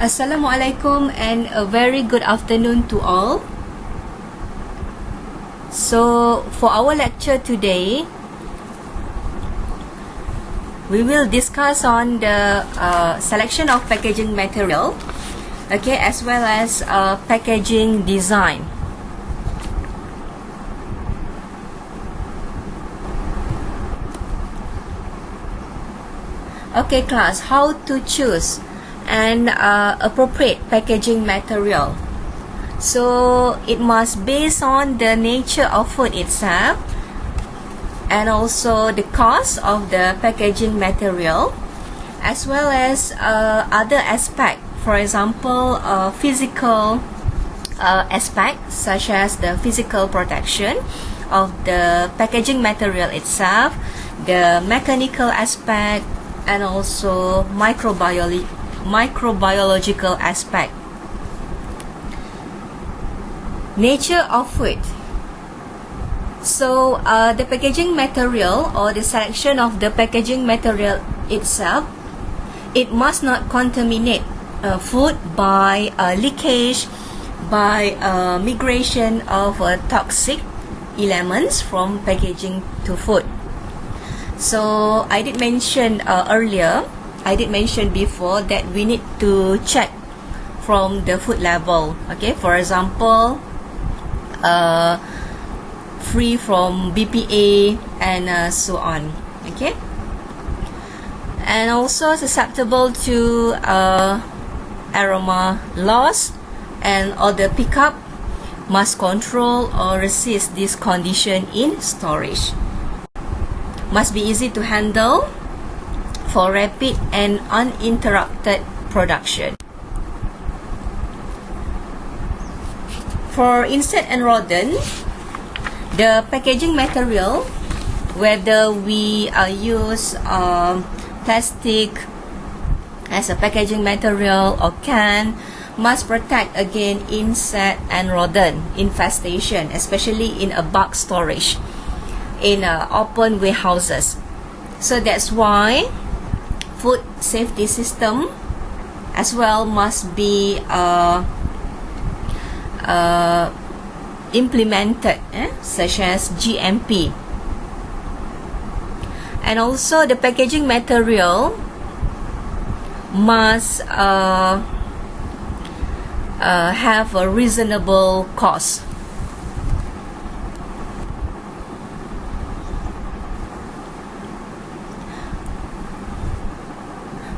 Assalamualaikum and a very good afternoon to all. So for our lecture today, we will discuss on the selection of packaging material, okay, as well as packaging design. Okay class, how to choose an appropriate packaging material. So it must based on the nature of food itself and also the cost of the packaging material, as well as other aspect, for example physical aspect such as the physical protection of the packaging material itself, the mechanical aspect, and also microbiological aspect. Nature of food. So the packaging material or the selection of the packaging material itself, it must not contaminate food by leakage, by migration of toxic elements from packaging to food. So I did mention earlier, I did mention before that we need to check from the food level. Okay, for example, free from BPA and so on. Okay, and also susceptible to aroma loss and other pickup, must control or resist this condition in storage. Must be easy to handle for rapid and uninterrupted production. For insect and rodent, the packaging material, whether we use plastic as a packaging material or can, must protect against insect and rodent infestation, especially in a bulk storage in open warehouses. So that's why food safety system as well must be implemented, such as GMP. And also the packaging material must have a reasonable cost.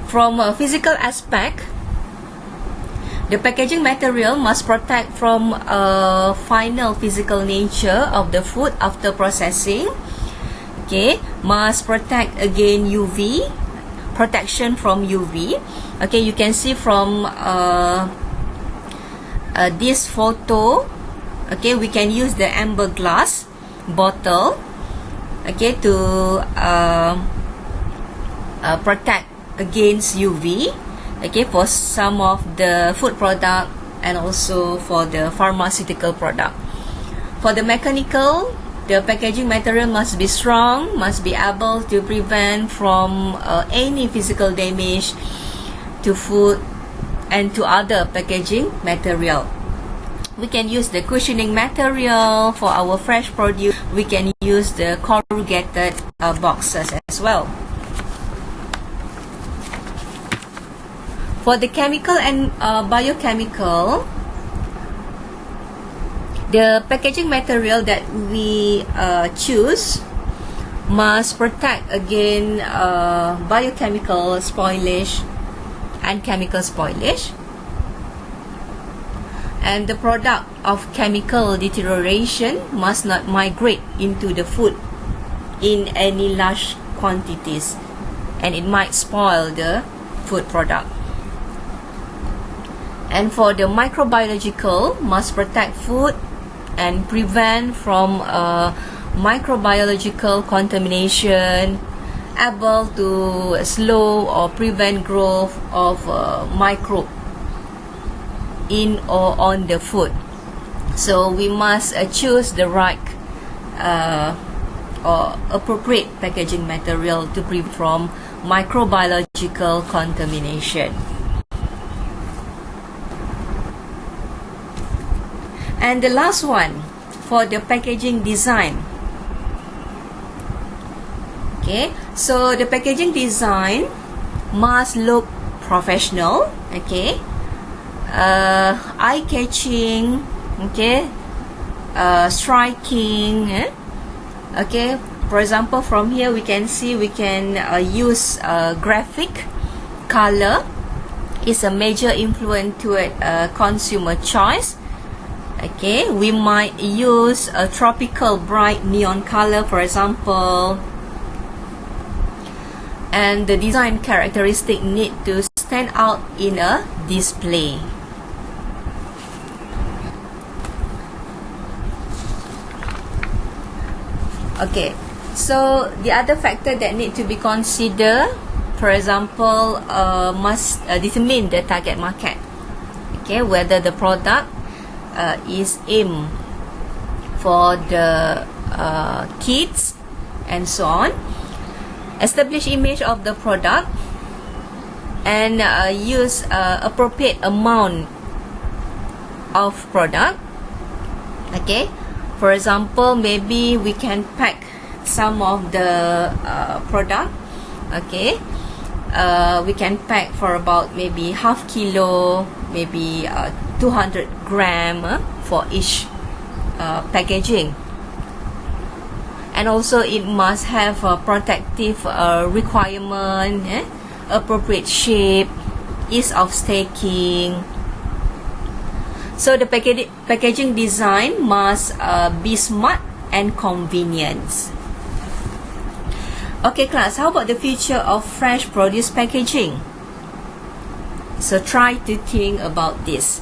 From a physical aspect, the packaging material must protect from final physical nature of the food after processing. Okay, must protect against UV, protection from UV. Okay, you can see from this photo. Okay, we can use the amber glass bottle, okay, to protect against UV, okay, for some of the food product and also for the pharmaceutical product. For the mechanical, the packaging material must be strong, must be able to prevent from any physical damage to food and to other packaging material. We can use the cushioning material for our fresh produce. We can use the corrugated boxes as well. For the chemical and biochemical, the packaging material that we choose must protect against biochemical spoilage and chemical spoilage, and the product of chemical deterioration must not migrate into the food in any large quantities, and it might spoil the food product. And for the microbiological, must protect food and prevent from microbiological contamination, able to slow or prevent growth of microbe in or on the food. So we must choose the right or appropriate packaging material to prevent from microbiological contamination. And the last one, for the packaging design. Okay, so the packaging design must look professional, okay, eye-catching, okay, striking, okay. For example, from here we can see we can use graphic. Color is a major influence to consumer choice. Okay, we might use a tropical bright neon color, for example, and the design characteristic need to stand out in a display. Okay, so the other factor that need to be considered, for example, must determine the target market. Okay, whether the product is aimed for the kids and so on. Establish image of the product and use appropriate amount of product. Okay, for example, maybe we can pack some of the product. Okay, we can pack for about maybe half kilo, maybe 200 gram for each packaging. And also it must have a protective requirement, appropriate shape, ease of stacking. So the packaging design must be smart and convenient. Okay class, how about the future of fresh produce packaging? So try to think about this.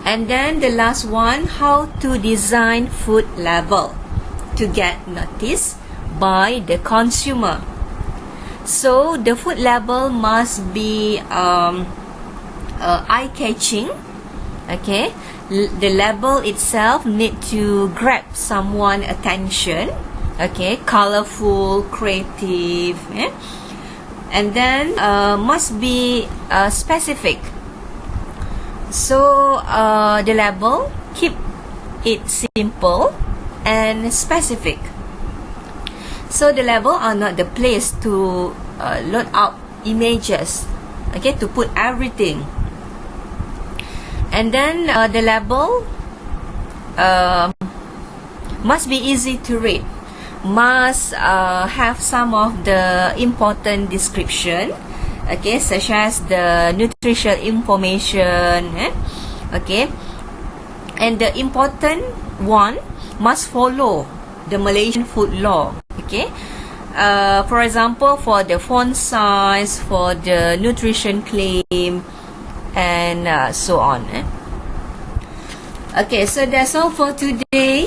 And then the last one, how to design food label to get noticed by the consumer. So the food label must be eye-catching. Okay, the label itself need to grab someone's attention. Okay, colorful, creative, and then must be specific. So the label, keep it simple and specific. So the label are not the place to load up images, okay, to put everything. And then the label must be easy to read, must have some of the important description, okay, such as the nutritional information, okay, and the important one must follow the Malaysian food law. Okay, for example, for the font size, for the nutrition claim, and so on. Okay, so that's all for today.